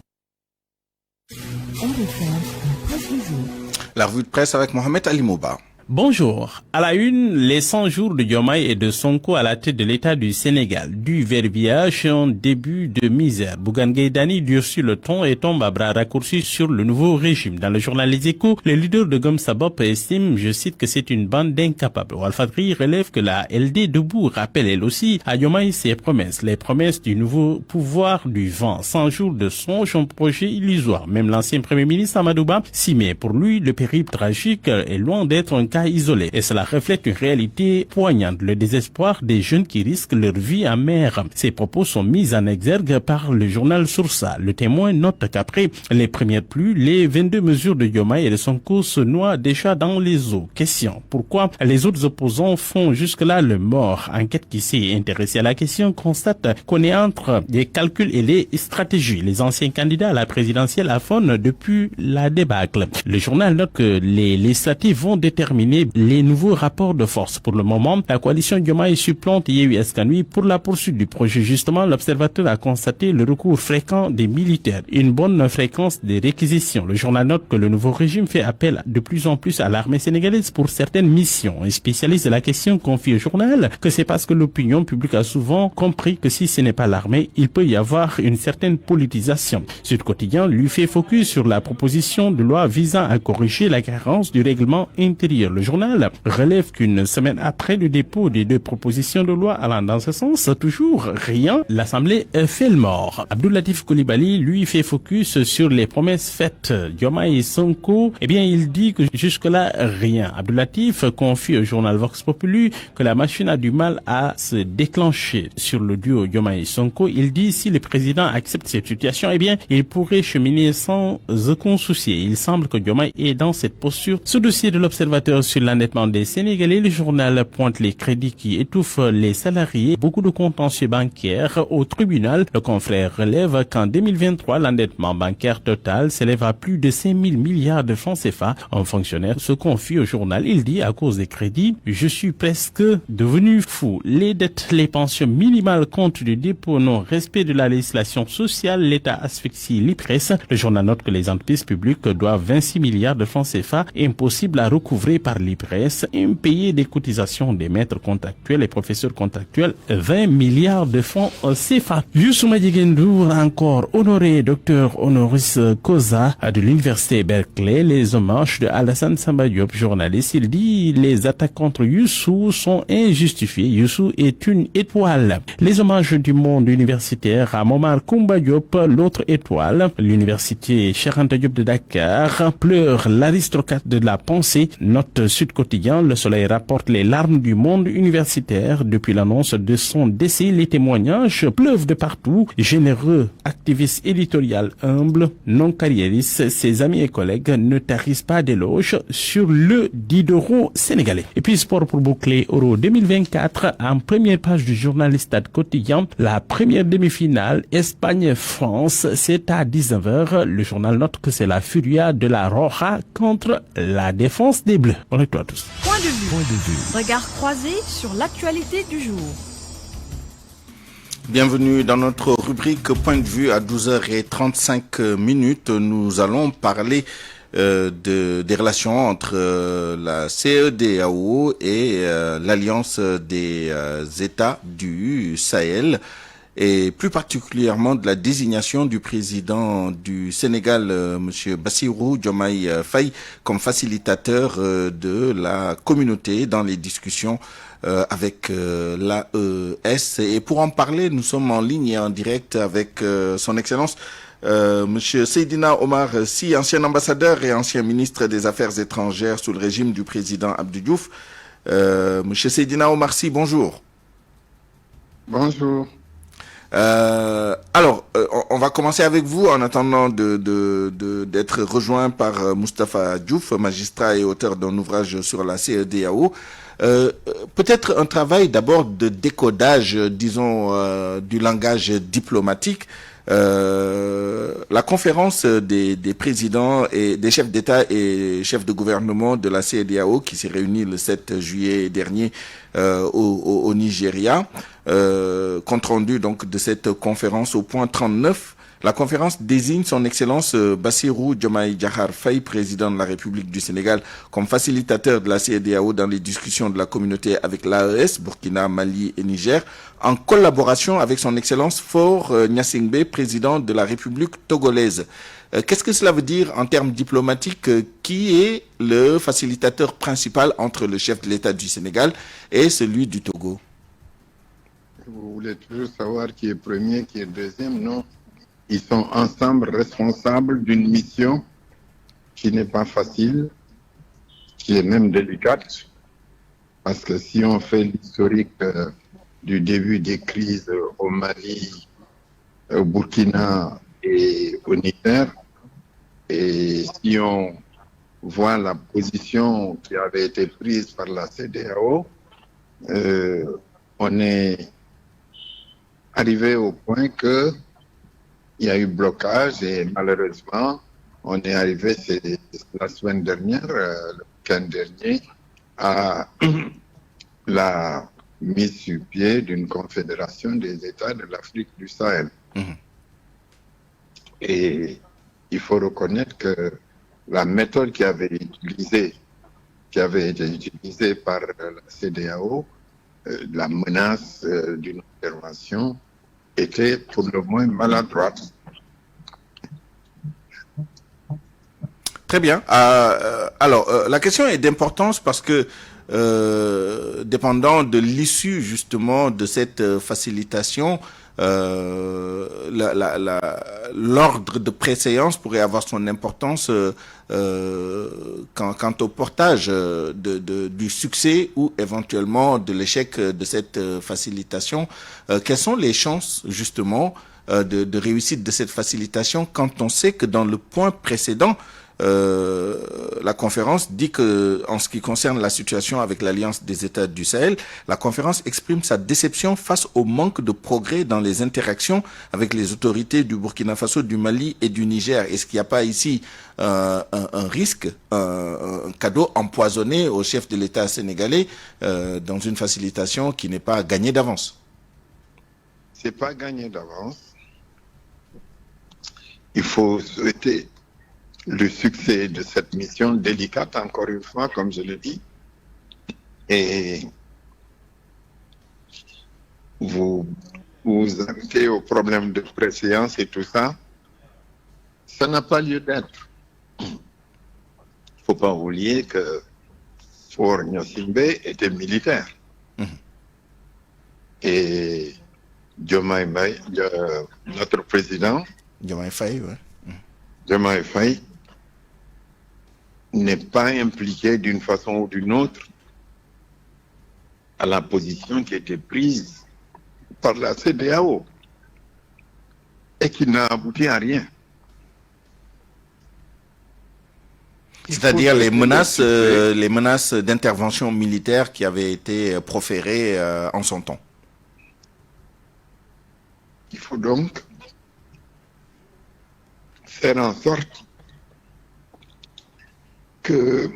La revue de presse avec Mohamed Ali Mouba. Bonjour. À la une, les 100 jours de Diomaye et de Sonko à la tête de l'État du Sénégal. Du verbiage en début de misère. Bougane Gueye Dany durcit le ton et tombe à bras raccourcis sur le nouveau régime. Dans le journal Les Échos, le leader de Gom Sabop estime, je cite, que c'est une bande d'incapables. Walfadjri relève que la LD Debout rappelle elle aussi à Diomaye ses promesses. Les promesses du nouveau pouvoir du vent. 100 jours de songe, un projet illusoire. Même l'ancien premier ministre Amadou Ba s'y met. Pour lui, le périple tragique est loin d'être un cas isolé. Et cela reflète une réalité poignante, le désespoir des jeunes qui risquent leur vie en mer. Ces propos sont mis en exergue par le journal Source. Le Témoin note qu'après les premières pluies, les 22 mesures de Diomaye et de Sonko se noient déjà dans les eaux. Question: pourquoi les autres opposants font jusque-là le mort? Enquête qui s'est intéressée à la question constate qu'on est entre les calculs et les stratégies. Les anciens candidats à la présidentielle affonnent depuis la débâcle. Le journal note que les législatives vont déterminer les nouveaux rapports de force. Pour le moment, la coalition Diomaye supplante Yewwi Askan Wi pour la poursuite du projet. Justement, l'observateur a constaté le recours fréquent des militaires, une bonne fréquence des réquisitions. Le journal note que le nouveau régime fait appel de plus en plus à l'armée sénégalaise pour certaines missions. Un spécialiste de la question confie au journal que c'est parce que l'opinion publique a souvent compris que si ce n'est pas l'armée, il peut y avoir une certaine politisation. Sud Quotidien lui fait focus sur la proposition de loi visant à corriger la carence du règlement intérieur. Le journal relève qu'une semaine après le dépôt des 2 propositions de loi allant dans ce sens, toujours rien, l'Assemblée fait le mort. Abdoul Latif Coulibaly, lui, fait focus sur les promesses faites. Diomaye et Sonko, eh bien, il dit que jusque-là, rien. Abdoul Latif confie au journal Vox Populi que la machine a du mal à se déclencher. Sur le duo Diomaye et Sonko, il dit si le président accepte cette situation, eh bien, il pourrait cheminer sans aucun souci. Il semble que Diomaye est dans cette posture. Ce dossier de l'Observateur sur l'endettement des Sénégalais, le journal pointe les crédits qui étouffent les salariés, beaucoup de contentieux bancaires au tribunal. Le confrère relève qu'en 2023, l'endettement bancaire total s'élève à plus de 5 000 milliards de francs CFA. Un fonctionnaire se confie au journal, il dit à cause des crédits, je suis presque devenu fou. Les dettes, les pensions minimales compte du dépôt, non-respect de la législation sociale, l'État asphyxie l'IPRES. Le journal note que les entreprises publiques doivent 26 milliards de francs CFA, impossible à recouvrer par l'IPRES, impayé des cotisations des maîtres contractuels et professeurs contractuels, 20 milliards de francs CFA. Youssou Madjiguendour encore honoré docteur honoris causa de l'université Berkeley, les hommages de Alassane Samba Diop, journaliste. Il dit les attaques contre Youssou sont injustifiées. Youssou est une étoile. Les hommages du monde universitaire à Momar Koumba Diop, l'autre étoile. L'université Cheikh Anta Diop de Dakar pleure l'aristocrate de la pensée, note Note Sud Quotidien, Le Soleil rapporte les larmes du monde universitaire. Depuis l'annonce de son décès, les témoignages pleuvent de partout. Généreux, activiste éditorial humble, non carriériste, ses amis et collègues ne tarissent pas d'éloges sur le Diderot sénégalais. Et puis sport pour boucler Euro 2024, en première page du journal Stade Quotidien, la première demi-finale Espagne-France, c'est à 19h. Le journal note que c'est la Furia de la Roja contre la défense des Bleus. Bonne nuit à tous. Point de vue. Regard croisé sur l'actualité du jour. Bienvenue dans notre rubrique Point de vue à 12h35. Nous allons parler des relations entre la CEDEAO et l'Alliance des États du Sahel, et plus particulièrement de la désignation du président du Sénégal, M. Bassirou Diomaye Faye, comme facilitateur de la communauté dans les discussions avec l'AES. Et pour en parler, nous sommes en ligne et en direct avec son Excellence Monsieur Seydina Omar Sy, ancien ambassadeur et ancien ministre des Affaires étrangères sous le régime du président Abdou Diouf. Monsieur Seydina Omar Sy, bonjour. Bonjour. Alors, on va commencer avec vous en attendant d'être rejoint par Moustapha Diouf, magistrat et auteur d'un ouvrage sur la CEDEAO. Peut-être un travail d'abord de décodage, disons, du langage diplomatique. La conférence des présidents et des chefs d'État et chefs de gouvernement de la CEDEAO qui s'est réunie le 7 juillet dernier au Nigeria, compte rendu donc de cette conférence au point 39. La conférence désigne son Excellence Bassirou Diomaye Diakhar Faye, président de la République du Sénégal, comme facilitateur de la CEDEAO dans les discussions de la communauté avec l'AES, Burkina, Mali et Niger, en collaboration avec son Excellence Faure Gnassingbé, président de la République togolaise. Qu'est-ce que cela veut dire en termes diplomatiques? Qui est le facilitateur principal entre le chef de l'État du Sénégal et celui du Togo? Vous voulez toujours savoir qui est premier, qui est deuxième? Non. Ils sont ensemble responsables d'une mission qui n'est pas facile, qui est même délicate, parce que si on fait l'historique du début des crises au Mali, au Burkina et au Niger, et si on voit la position qui avait été prise par la CEDEAO, on est arrivé au point que il y a eu blocage et malheureusement, on est arrivé la semaine dernière, le week-end dernier, à la mise sur pied d'une confédération des États de l'Afrique du Sahel. Et il faut reconnaître que la méthode qui avait été utilisée par la CEDEAO, la menace d'une intervention, était pour le moins maladroite. Très bien. Alors, la question est d'importance parce que, dépendant de l'issue justement de cette facilitation, l'ordre de préséance pourrait avoir son importance quant au portage du succès ou éventuellement de l'échec de cette facilitation. Quelles sont les chances justement de réussite de cette facilitation quand on sait que dans le point précédent, la conférence dit que, en ce qui concerne la situation avec l'Alliance des États du Sahel, la conférence exprime sa déception face au manque de progrès dans les interactions avec les autorités du Burkina Faso, du Mali et du Niger. Est-ce qu'il n'y a pas ici un risque, un cadeau empoisonné au chef de l'État sénégalais dans une facilitation qui n'est pas gagnée d'avance? C'est pas gagné d'avance. Il faut souhaiter le succès de cette mission délicate, encore une fois, comme je le dis. Et vous arrêtez au problème de préséance et tout ça. Ça n'a pas lieu d'être. Il ne faut pas oublier que Faure Gnassingbé était militaire. Et Diomaye Faye, notre président, Diomaye Faye, ouais. Diomaye Faye n'est pas impliqué d'une façon ou d'une autre à la position qui a été prise par la CEDEAO et qui n'a abouti à rien. C'est-à-dire les menaces d'intervention militaire qui avaient été proférées en son temps. Il faut donc faire en sorte que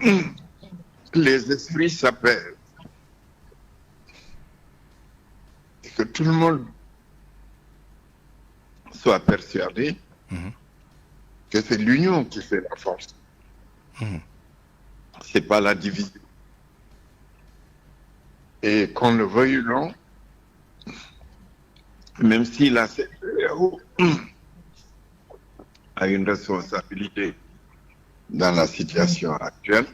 les esprits s'apaisent et que tout le monde soit persuadé que c'est l'union qui fait la force. C'est pas la division. Et qu'on le veuille ou non, même si la CEDEAO a une responsabilité dans la situation actuelle,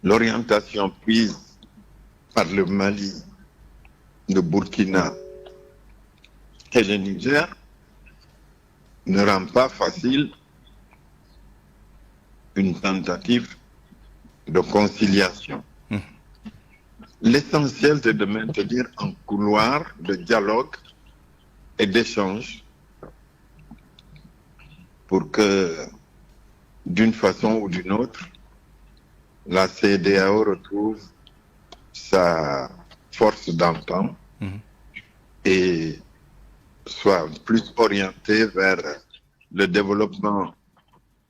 l'orientation prise par le Mali, le Burkina et le Niger ne rend pas facile une tentative de conciliation. L'essentiel, c'est de maintenir un couloir de dialogue et d'échange pour que, d'une façon ou d'une autre, la CEDEAO retrouve sa force d'antan et soit plus orientée vers le développement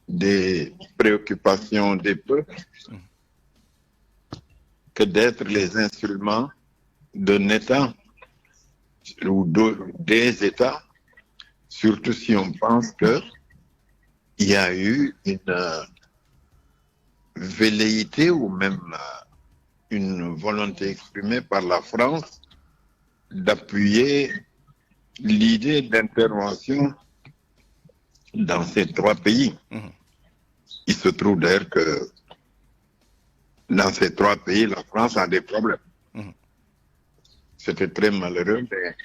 des préoccupations des peuples que d'être les instruments d'un État ou des États, surtout si on pense qu'il y a eu une velléité ou même une volonté exprimée par la France d'appuyer l'idée d'intervention dans ces trois pays. Il se trouve d'ailleurs que dans ces trois pays, la France a des problèmes. C'était très malheureux, mais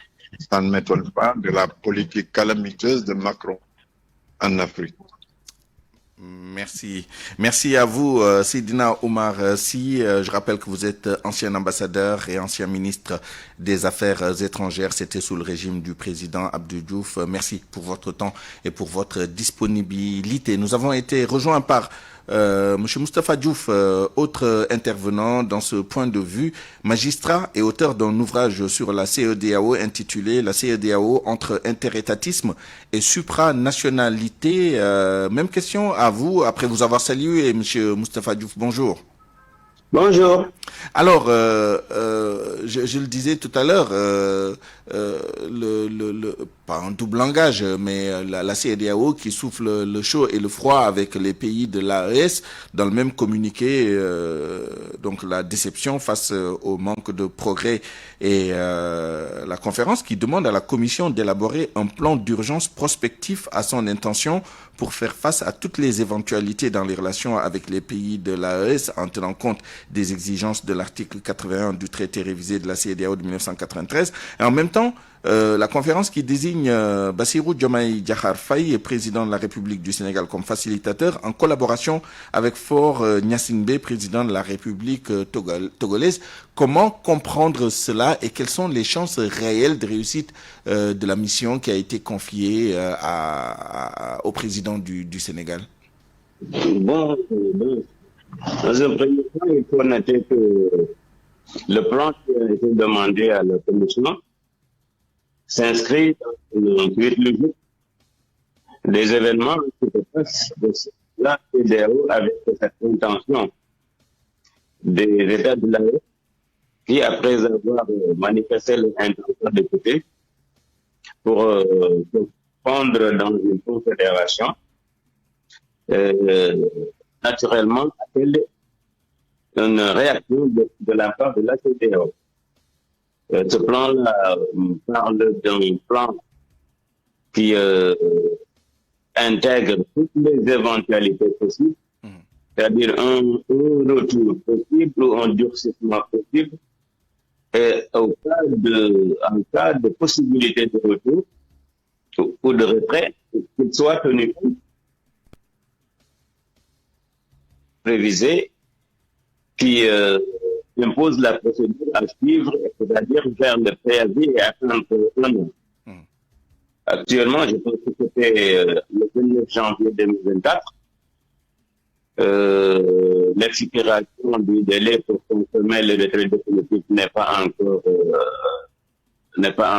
ça ne m'étonne pas de la politique calamiteuse de Macron en Afrique. Merci. Merci à vous, Seydina Oumar Sy. Je rappelle que vous êtes ancien ambassadeur et ancien ministre des Affaires étrangères. C'était sous le régime du président Abdou Diouf. Merci pour votre temps et pour votre disponibilité. Nous avons été rejoints par Monsieur Moustapha Diouf, autre intervenant dans ce point de vue, magistrat et auteur d'un ouvrage sur la CEDEAO intitulé « La CEDEAO entre interétatisme et supranationalité ». Même question à vous, après vous avoir salué, Monsieur Moustapha Diouf. Bonjour. Bonjour. Alors, je le disais tout à l'heure, pas un double langage, mais la CEDEAO qui souffle le chaud et le froid avec les pays de l'AES dans le même communiqué, donc la déception face au manque de progrès et la conférence qui demande à la Commission d'élaborer un plan d'urgence prospectif à son intention pour faire face à toutes les éventualités dans les relations avec les pays de l'AES en tenant compte des exigences de l'article 81 du traité révisé de la CEDEAO de 1993. Et en même temps, la conférence qui désigne Bassirou Diomaye Diakhar Faye, président de la République du Sénégal, comme facilitateur, en collaboration avec Faure Gnassingbé, président de la République togolaise. Comment comprendre cela et quelles sont les chances réelles de réussite de la mission qui a été confiée au président du Sénégal? Bon, dans un premier temps, il faut noter que le plan qui a été demandé à la Commission s'inscrit dans une suite logique des événements qui se passent de la CEDEAO avec cette intention des États de l'AE qui, après avoir manifesté leur intention d'écouter pour se fondre dans une confédération, naturellement appelle une réaction de la part de la CEDEAO. Ce plan-là parle d'un plan qui intègre toutes les éventualités possibles, c'est-à-dire un retour possible ou un durcissement possible, et en cas de possibilité de retour ou de retrait, qu'il soit tenu compte révisée qui impose la procédure à suivre, c'est-à-dire faire le préavis et attendre un an. Actuellement, je pense que c'était le 29 janvier 2024. L'expiration du délai pour consommer le retrait définitif n'est pas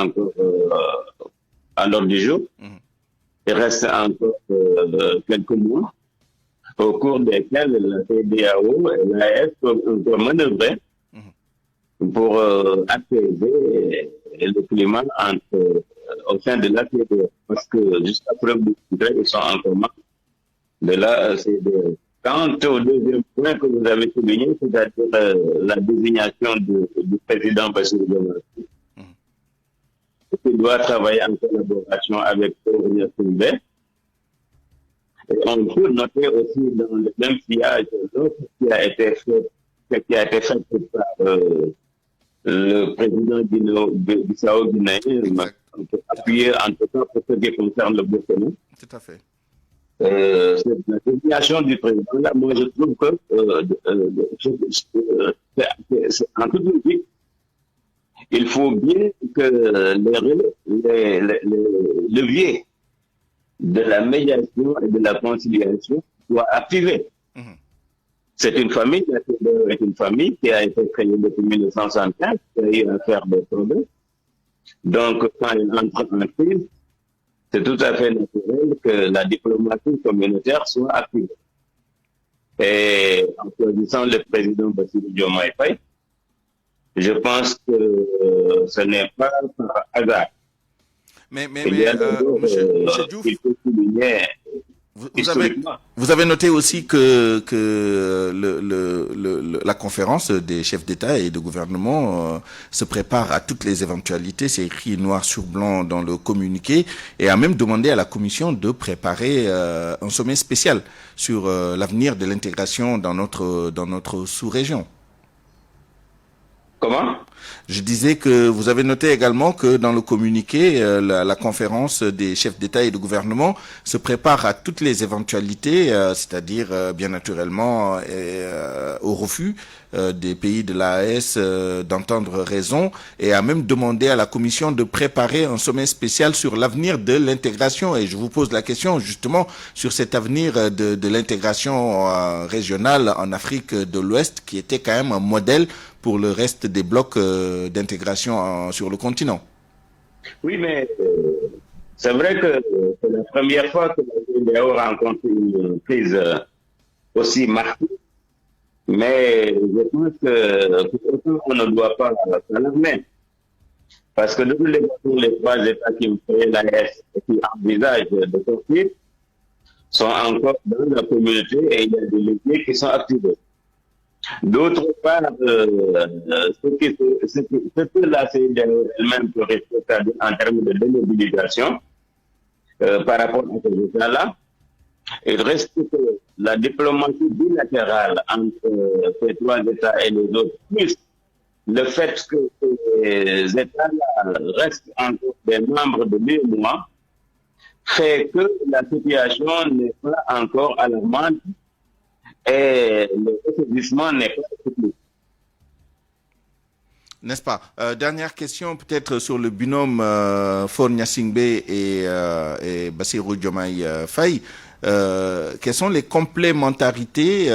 encore à l'ordre du jour. Il reste encore quelques mois au cours desquels la CEDEAO et l'AES peuvent encore manœuvrer pour apaiser le climat au sein de la CEDEAO. Parce que jusqu'à preuve du contraire, ils sont encore membres de la CEDEAO. Quant au deuxième point que vous avez souligné, c'est-à-dire la désignation du président Bassirou Diomaye Faye, qui doit travailler en collaboration avec Aurélien Singbe. Et on peut noter aussi dans le même sillage l'autre qui a été fait par le président Bissau guinéen, appuyé en tout cas pour ce qui concerne le Burkina. Tout à fait. La désignation du président, là, moi je trouve que en toute logique, il faut bien que les leviers de la médiation et de la conciliation soient activés. C'est une famille, qui a été créée depuis 1975, qui a eu à faire des problèmes. Donc, quand il entre en crise, c'est tout à fait naturel que la diplomatie communautaire soit active. Et en choisissant le président Bassirou Diomaye Faye, je pense que ce n'est pas par hasard. Mais monsieur Diouf, il faut souligner vous avez noté aussi que la conférence des chefs d'État et de gouvernement se prépare à toutes les éventualités. C'est écrit noir sur blanc dans le communiqué et a même demandé à la Commission de préparer un sommet spécial sur l'avenir de l'intégration dans notre sous-région. Comment ? Je disais que vous avez noté également que dans le communiqué, la conférence des chefs d'État et de gouvernement se prépare à toutes les éventualités, c'est-à-dire bien naturellement au refus des pays de l'AES d'entendre raison, et a même demandé à la Commission de préparer un sommet spécial sur l'avenir de l'intégration. Et je vous pose la question justement sur cet avenir de l'intégration régionale en Afrique de l'Ouest, qui était quand même un modèle pour le reste des blocs d'intégration sur le continent. Oui, mais c'est vrai que c'est la première fois que la CEDEAO rencontre une crise aussi marquée, mais je pense que pour autant, on ne doit pas s'alarmer. Parce que nous, les trois États qui ont créé l'AES et qui envisagent de sortir sont encore dans la communauté et il y a des leviers qui sont activés. D'autre part, ce que la CEDEAO elle-même peut respecter en termes de démobilisation par rapport à ces États-là, il reste que la diplomatie bilatérale entre ces trois États et les autres, plus le fait que ces États-là restent encore des membres de l'UEMOA, fait que la situation n'est pas encore alarmante et le rétablissement n'est pas possible. N'est-ce pas? Dernière question peut-être sur le binôme Faure Gnassingbé et Bassirou Diomaye Faye. Quelles sont les complémentarités,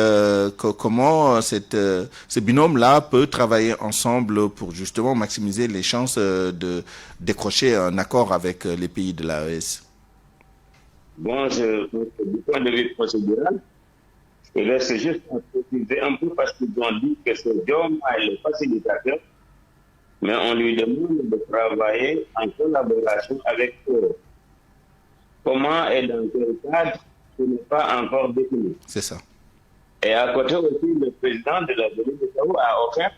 comment ce binôme-là peut travailler ensemble pour justement maximiser les chances de décrocher un accord avec les pays de l'AES? Bon, du point de vue procédural, il reste juste à préciser un peu parce qu'ils ont dit que c'est Diomaye le facilitateur, mais on lui demande de travailler en collaboration avec eux. Comment et dans quel cadre, ce n'est pas encore défini. C'est ça. Et à côté aussi, le président de la Guinée-Bissau a offert,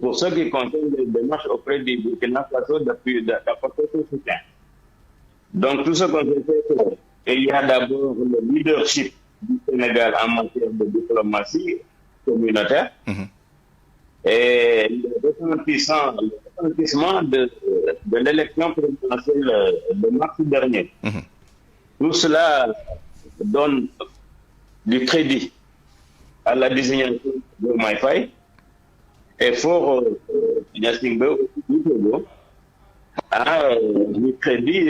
pour ceux qui concernent les démarches auprès du Burkina Faso, d'apporter son soutien. Donc tout ce qu'on fait, c'est qu'il y a d'abord le leadership du Sénégal en matière de diplomatie communautaire et le retentissement de l'élection présidentielle de mars dernier. Tout cela donne du crédit à la désignation de MyFi et Fort Yasingbe du Togo a du crédit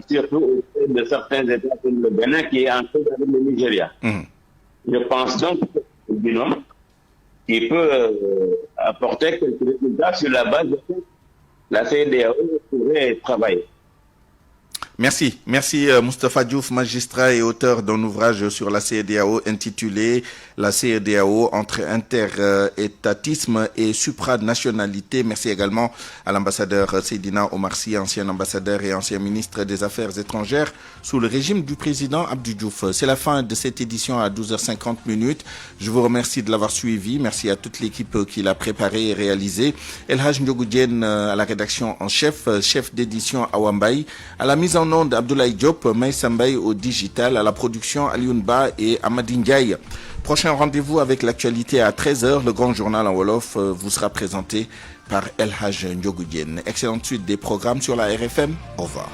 surtout de certains États comme le Bénin qui est en train avec le Nigeria. Je pense donc que c'est un binôme qui peut apporter quelques résultats sur la base de la CEDEAO pourrait travailler. Merci Moustapha Diouf, magistrat et auteur d'un ouvrage sur la CEDEAO intitulé La CEDEAO entre interétatisme et supranationalité. Merci également à l'ambassadeur Seydina Omar Sy, ancien ambassadeur et ancien ministre des Affaires étrangères sous le régime du président Abdou Diouf. C'est la fin de cette édition à 12h50. Je vous remercie de l'avoir suivi. Merci à toute l'équipe qui l'a préparé et réalisé. El Hadj Ndiogou Diène à la rédaction en chef d'édition Awambaye, à la mise en onde Abdoulaye Diop, Maïssa Mbaye au digital, à la production Alioune Ba et Amadi Ndiaye. Prochain rendez-vous avec l'actualité à 13h. Le grand journal en Wolof vous sera présenté par El Hadj Ndiogou Diène. Excellente suite des programmes sur la RFM. Au revoir.